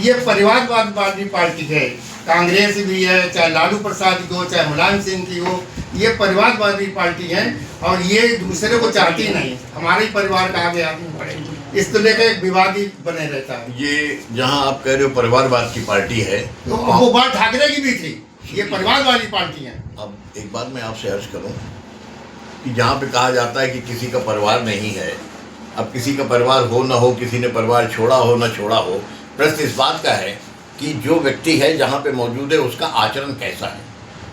ये परिवारवादी पार्टी है। कांग्रेस भी है, चाहे लालू प्रसाद की हो, चाहे मुलायम सिंह की हो, ये परिवारवादी पार्टी है और ये दूसरे को चाहती नहीं। हमारे ही परिवार का आगे आदमी पड़े, इस तरह का एक विवाद ही बने रहता है। ये जहां आप कह रहे हो परिवारवाद की पार्टी है, तो वो बात ठाकरे की भी थी, ये परिवारवादी पार्टी है। अब एक बात मैं आपसे अर्ज करूं कि जहाँ पे कहा जाता है कि किसी का परिवार नहीं है, अब किसी का परिवार हो ना हो, किसी ने परिवार छोड़ा हो ना छोड़ा हो, प्रश्न इस बात का है कि जो व्यक्ति है जहाँ पे मौजूद है उसका आचरण कैसा है,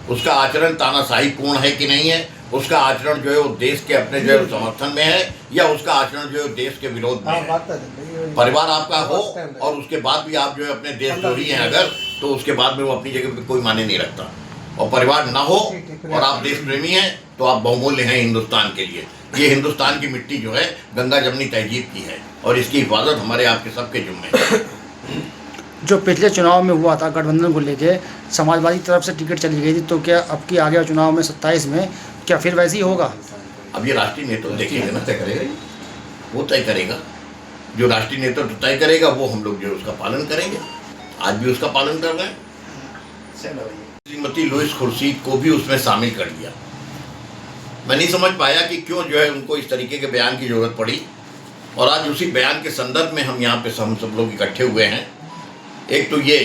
उसका आचरण तानाशाही पूर्ण है कि नहीं है, उसका आचरण जो है वो देश के अपने जो है समर्थन में है या उसका आचरण जो है देश के विरोध में है। परिवार आपका हो और उसके बाद भी आप जो है अपने देशद्रोही हैं अगर, तो उसके बाद में वो अपनी जगह पे कोई मायने नहीं रखता। और परिवार ना हो और आप देश प्रेमी हैं तो आप बहुमूल्य हैं हिंदुस्तान के लिए। ये हिंदुस्तान की मिट्टी जो है गंगा जमनी तहजीब की है और इसकी हिफाजत हमारे आपके सबके जिम्मे है। जो पिछले चुनाव में हुआ था गठबंधन को लेके, समाजवादी तरफ से टिकट चली गई थी, तो क्या अब की आगे चुनाव में 27 में क्या फिर वैसे ही होगा? अब ये राष्ट्रीय नेतृत्व देखेंगे ना, तय करेगा, वो तय करेगा। जो राष्ट्रीय नेतृत्व तय करेगा वो हम लोग जो उसका पालन करेंगे। आज भी उसका पालन कर रहे हैं। श्रीमती लुईस खुर्शीद को भी उसमें शामिल कर लिया। मैं नहीं समझ पाया कि क्यों जो है उनको इस तरीके के बयान की जरूरत पड़ी और आज उसी बयान के संदर्भ में हम यहाँ पे हम सब लोग इकट्ठे हुए हैं। एक तो ये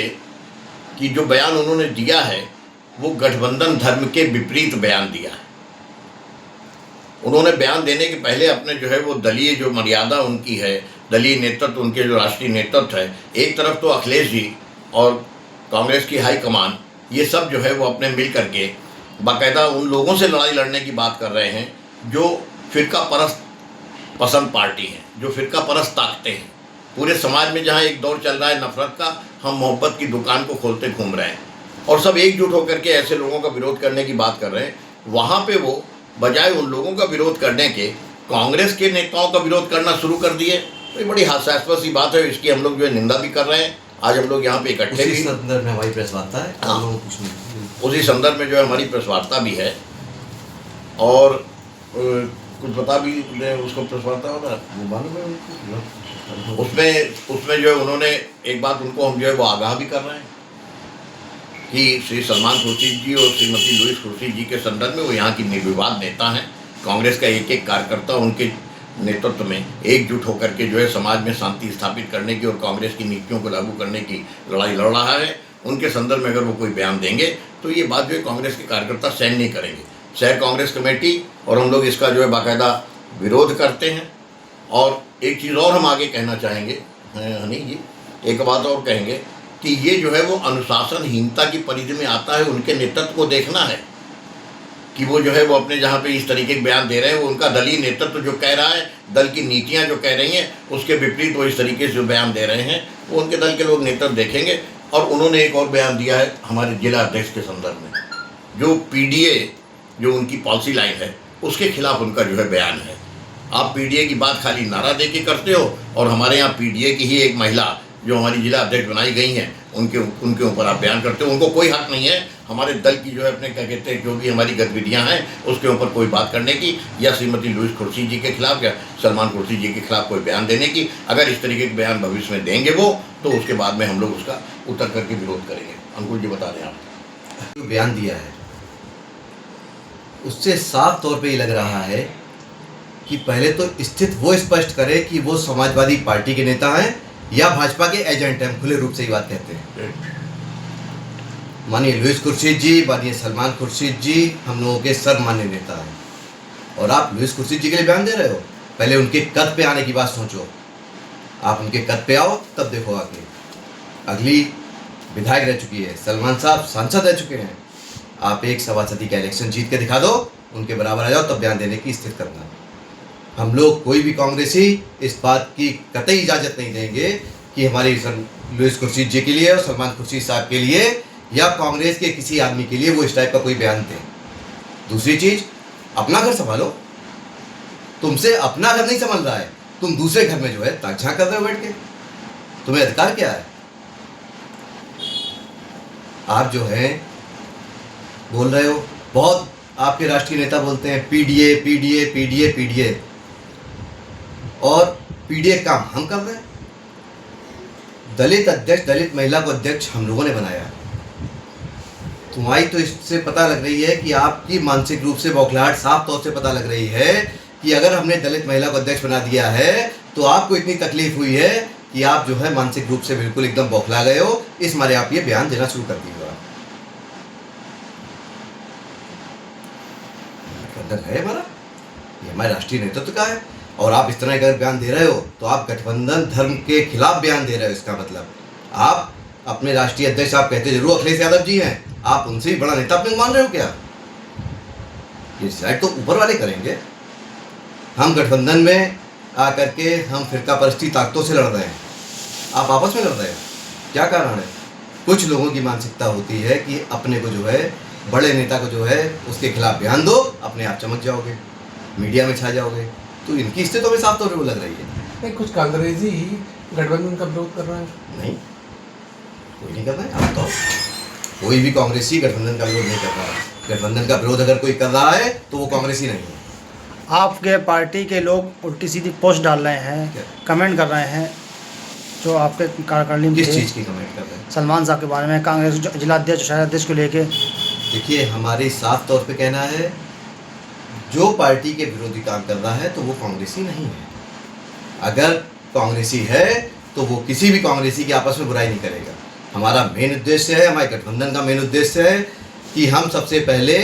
कि जो बयान उन्होंने दिया है वो गठबंधन धर्म के विपरीत बयान दिया है। उन्होंने बयान देने के पहले अपने जो है वो दलीय जो मर्यादा उनकी है, दलीय नेतृत्व, उनके जो राष्ट्रीय नेतृत्व है, एक तरफ तो अखिलेश जी और कांग्रेस की हाईकमान, ये सब जो है वो अपने मिल करके बाकायदा उन लोगों से लड़ाई लड़ने की बात कर रहे हैं जो फिरका परस्त पसंद पार्टी हैं, जो फिरका परस्त ताकतें हैं। पूरे समाज में जहाँ एक दौर चल रहा है नफरत का, हम मोहब्बत की दुकान को खोलते घूम रहे हैं और सब एकजुट होकर के ऐसे लोगों का विरोध करने की बात कर रहे हैं। वहाँ पे वो बजाय उन लोगों का विरोध करने के कांग्रेस के नेताओं का विरोध करना शुरू कर दिए। तो ये बड़ी हास्यास्पद सी बात है, इसकी हम लोग जो है निंदा भी कर रहे हैं। आज हम लोग यहाँ पे इकट्ठे भी, संदर्भ में हमारी प्रेस वार्ता है, हाँ, उसी संदर्भ में जो है हमारी प्रेस वार्ता भी है और कुछ बता भी उसको प्रेस वार्ता होगा वो मालूम है। उसमें जो है उन्होंने एक बात उनको हम जो है वो आगाह भी कर रहे हैं कि श्री सलमान खुर्शीद जी और श्रीमती लुईस खुर्शीद जी के संदर्भ में वो यहाँ की निर्विवाद नेता हैं। कांग्रेस का एक एक कार्यकर्ता उनके नेतृत्व में एकजुट होकर के जो है समाज में शांति स्थापित करने की और कांग्रेस की नीतियों को लागू करने की लड़ाई लड़ रहा है। उनके संदर्भ में अगर वो कोई बयान देंगे तो ये बात जो है कांग्रेस के कार्यकर्ता सहन नहीं करेंगे। शहर कांग्रेस कमेटी और हम लोग इसका जो है बाकायदा विरोध करते हैं। और एक चीज़ और हम आगे कहना चाहेंगे हनी जी, एक बात और कहेंगे कि ये जो है वो अनुशासनहीनता की परिधि में आता है। उनके नेतृत्व को देखना है कि वो जो है वो अपने जहाँ पे इस तरीके के बयान दे रहे हैं, वो उनका दलीय नेतृत्व जो कह रहा है, दल की नीतियाँ जो कह रही हैं, उसके विपरीत वो इस तरीके से जो बयान दे रहे हैं वो उनके दल के लोग नेतृत्व देखेंगे। और उन्होंने एक और बयान दिया है हमारे जिला अध्यक्ष के संदर्भ में, जो पीडीए जो उनकी पॉलिसी लाइन है उसके खिलाफ उनका जो है बयान है। आप पीडीए की बात खाली नारा दे के करते हो और हमारे यहाँ पीडीए की ही एक महिला जो हमारी जिला अध्यक्ष बनाई गई हैं उनके ऊपर आप बयान करते हो। उनको कोई हक नहीं है हमारे दल की जो है अपने क्या कहते हैं जो भी हमारी गतिविधियां हैं उसके ऊपर कोई बात करने की, या श्रीमती लुईस खुर्शीद जी के खिलाफ या सलमान खुर्शीद जी के खिलाफ कोई बयान देने की। अगर इस तरीके के बयान भविष्य में देंगे वो, तो उसके बाद में हम लोग उसका उतर करके विरोध करेंगे। अंकुर जी बता दें आप। जो बयान दिया है उससे साफ तौर पे ये लग रहा है कि पहले तो स्थिति वो स्पष्ट करे कि वो समाजवादी पार्टी के नेता हैं या भाजपा के एजेंट हैं। खुले रूप से ये बात कहते हैं। माननीय लुईस खुर्शीद जी, माननीय सलमान खुर्शीद जी हम लोगों के सर्वमान्य नेता हैं और आप लुईस खुर्शीद जी के लिए बयान दे रहे हो। पहले उनके कद पे आने की बात सोचो। आप उनके कद पे आओ तब देखो आगे। अगली विधायक रह चुकी है, सलमान साहब सांसद रह चुके हैं। आप एक सभापति का इलेक्शन जीत के दिखा दो, उनके बराबर आ जाओ, तब बयान देने की स्थिति करना। हम लोग कोई भी कांग्रेसी इस बात की कतई इजाज़त नहीं देंगे कि हमारी लुईस खुर्शीद जी के लिए और सलमान खुर्शीद साहब के लिए या कांग्रेस के किसी आदमी के लिए वो इस टाइप का कोई बयान दें। दूसरी चीज़, अपना घर संभालो। तुमसे अपना घर नहीं संभल रहा है, तुम दूसरे घर में जो है ताक झाँक कर रहे हो बैठ के। तुम्हें अधिकार क्या है? आप जो है बोल रहे हो, बहुत आपके राष्ट्रीय नेता बोलते हैं पीडीए पीडीए पीडीए पीडीए, और पीडीए काम हम कर रहे हैं। दलित अध्यक्ष, दलित महिला को अध्यक्ष हम लोगों ने बनाया। तुम्हारी तो इससे पता लग रही है कि आपकी मानसिक रूप से बौखलाहट साफ तौर से पता लग रही है कि अगर हमने दलित महिला को अध्यक्ष बना दिया है तो आपको इतनी तकलीफ हुई है कि आप जो है मानसिक रूप से बिल्कुल एकदम बौखला गए हो, इस मारे आप ये बयान देना शुरू कर दिए हो। गठबंधन है हमारा, ये हमारे राष्ट्रीय नेतृत्व का है, और आप इस तरह का बयान दे रहे हो तो आप गठबंधन धर्म के खिलाफ बयान दे रहे हो। इसका मतलब आप अपने राष्ट्रीय अध्यक्ष, आप कहते जरूर अखिलेश यादव जी हैं, आप उनसे भी बड़ा नेता अपने मान रहे हो क्या? ये डिसाइड तो ऊपर वाले करेंगे। हम गठबंधन में आकर के हम फिरका परस्ती ताकतों से लड़ रहे हैं, आप आपस में लड़ रहे हैं, क्या कारण है? कुछ लोगों की मानसिकता होती है कि अपने को जो है बड़े नेता को जो है उसके खिलाफ बयान दो, अपने आप चमक जाओगे, मीडिया में छा जाओगे। तो इनकी स्थिति में साफ तौर पर वो लग रही है। नहीं, कुछ कांग्रेसी ही गठबंधन का विरोध कर रहे हैं। नहीं, कोई नहीं कर रहा है। आप तो कोई भी कांग्रेसी गठबंधन का विरोध नहीं कर रहा है। गठबंधन का विरोध अगर कोई कर रहा है तो वो कांग्रेसी नहीं है। आपके पार्टी के लोग उल्टी सीधी पोस्ट डाल रहे हैं, क्या? कमेंट कर रहे हैं जो आपके कार्यकारिणी में किस थे, चीज़ की कमेंट कर रहे हैं? सलमान साहब के बारे में, कांग्रेस जिला अध्यक्ष, शहर अध्यक्ष को लेके। देखिए, हमारी साफ तौर पे कहना है, जो पार्टी के विरोधी काम कर रहा है तो वो कांग्रेसी नहीं है। अगर कांग्रेसी है तो वो किसी भी कांग्रेसी की आपस में बुराई नहीं करेगा। हमारा मेन उद्देश्य है, हमारे गठबंधन का मेन उद्देश्य है कि हम सबसे पहले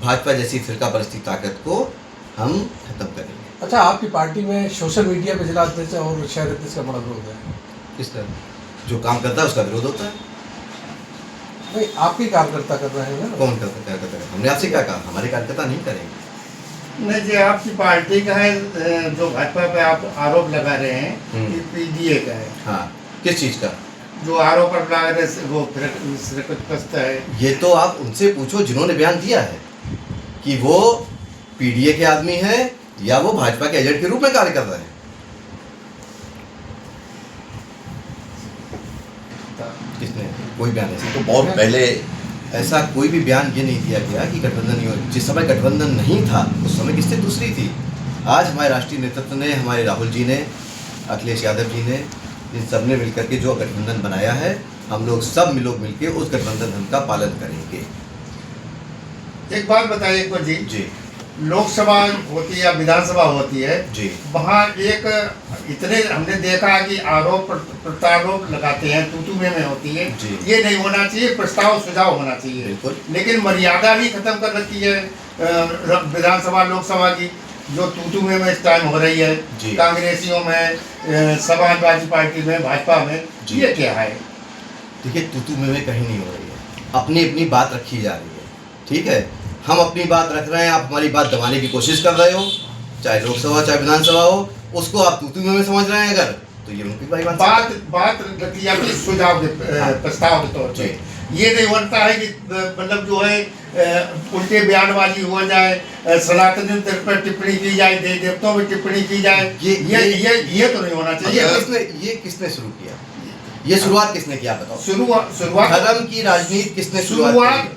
भाजपा जैसी फिरका परस्ती ताकत को हम खत्म करेंगे। अच्छा, आपकी पार्टी में सोशल मीडिया पे जिला अध्यक्ष और शहर अध्यक्ष का बड़ा विरोध है। किस तरह? जो काम करता है उसका विरोध होता है। नहीं, आपके कार्यकर्ता कर रहे हैं ना। कौन करता है? हमने आपसे क्या कहा? हमारे कार्यकर्ता नहीं करेंगे। नहीं जी, आपकी पार्टी का है, जो भाजपा पे आप आरोप लगा रहे हैं कि पीडीए का है। हाँ, किस चीज़ का? जो आरोप लगा रहे हैं वो फिरकत है। ये तो आप उनसे पूछो जिन्होंने बयान दिया है कि वो पीडीए के आदमी है या वो भाजपा के एजेंट के रूप में कार्य कर रहे हैं। किसने? कोई बयान ऐसा तो बहुत पहले ऐसा कोई भी बयान ये नहीं दिया गया कि गठबंधन नहीं हो। जिस समय गठबंधन नहीं था उस समय की स्थिति दूसरी थी। आज हमारे राष्ट्रीय नेतृत्व ने, हमारे राहुल जी ने, अखिलेश यादव जी ने, इन सब ने मिलकर के जो गठबंधन बनाया है, हम लोग सब मिलके उस गठबंधन का पालन करेंगे। एक बात बताइए को जी, जी लोकसभा होती है या विधानसभा होती है जी, वहाँ एक इतने हमने देखा कि आरोप प्रत्यारोप लगाते हैं, तू में होती है। जी। ये नहीं होना चाहिए, प्रस्ताव सुझाव होना चाहिए। बिल्कुल। लेकिन मर्यादा ही खत्म कर रखी है विधानसभा लोकसभा की, जो तू में इस टाइम हो रही है। जी। कांग्रेसियों में, समाजवादी पार्टी में, भाजपा में, जी। ये क्या है? देखिए, तू में कहीं नहीं हो रही है, अपनी अपनी बात रखी जा रही है। ठीक है, हम अपनी बात रख रहे हैं, आप हमारी बात दबाने की कोशिश कर रहे हो, चाहे लोकसभा चाहे विधानसभा हो, उसको आप तू में समझ रहे हैं अगर, तो ये उनकी भाई बात रखी जाती है सुझाव के प्रस्ताव के तौर पे। ये नहीं बनता है कि मतलब जो है उल्टे बयानबाजी हो जाए, सनातन धर्म पर टिप्पणी की जाए, देवी देवताओं पर टिप्पणी की जाए। ये तो नहीं होना चाहिए। ये किसने शुरू किया? ये शुरुआत किसने किया बताओ? शुरुआत धर्म की राजनीति किसने शुरुआत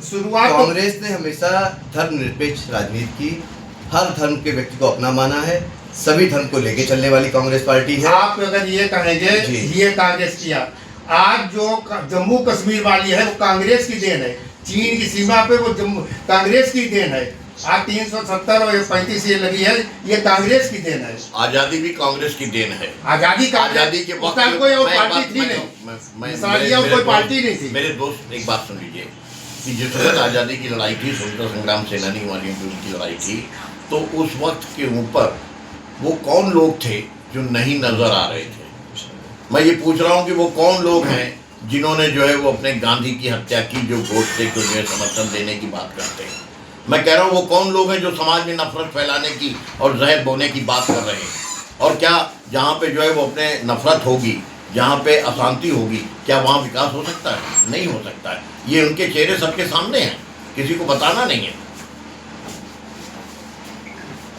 कांग्रेस ने हमेशा धर्मनिरपेक्ष राजनीति की, हर धर्म के व्यक्ति को अपना माना है, सभी धर्म को लेके चलने वाली कांग्रेस पार्टी है। आप अगर ये कहेंगे ये कांग्रेस किया, आज जो जम्मू कश्मीर वाली है वो कांग्रेस की देन है। चीन की सीमा पे वो कांग्रेस की देन है। आज 370 और 35 ये लगी है, ये कांग्रेस की देन है। आजादी भी कांग्रेस की देन है। आजादी के वक्त कोई और पार्टी थी नहीं, कोई पार्टी नहीं थी। मेरे दोस्त एक बात सुन लीजिए कि जिस वक्त आज़ादी की लड़ाई थी, स्वतंत्रता संग्राम सेनानी वालियों की उनकी लड़ाई थी, तो उस वक्त के ऊपर वो कौन लोग थे जो नहीं नजर आ रहे थे? मैं ये पूछ रहा हूँ कि वो कौन लोग हैं जिन्होंने जो है वो अपने गांधी की हत्या की, जो गोडसे को जो है समर्थन देने की बात करते हैं। मैं कह रहा हूँ वो कौन लोग हैं जो समाज में नफरत फैलाने की और जहर बोने की बात कर रहे हैं? और क्या जहाँ पे जो है वो अपने नफरत होगी, जहाँ पे अशांति होगी, क्या वहाँ विकास हो सकता है? नहीं हो सकता है। ये उनके चेहरे सबके सामने हैं, किसी को बताना नहीं है।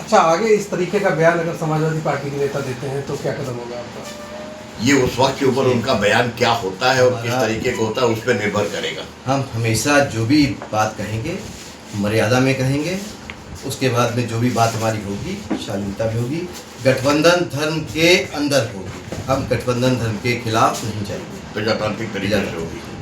अच्छा, आगे इस तरीके का बयान अगर समाजवादी पार्टी के नेता देते हैं तो क्या कदम होगा आपका? ये उस वक्त के ऊपर उनका बयान क्या होता है और किस तरीके का होता है उस पर निर्भर करेगा। हम हमेशा जो भी बात कहेंगे मर्यादा में कहेंगे, उसके बाद में जो भी बात हमारी होगी शालीनता में होगी, गठबंधन धर्म के अंदर होगी। हम गठबंधन धर्म के खिलाफ नहीं जाएंगे। प्रजातांत्रिक तरीके से होगी।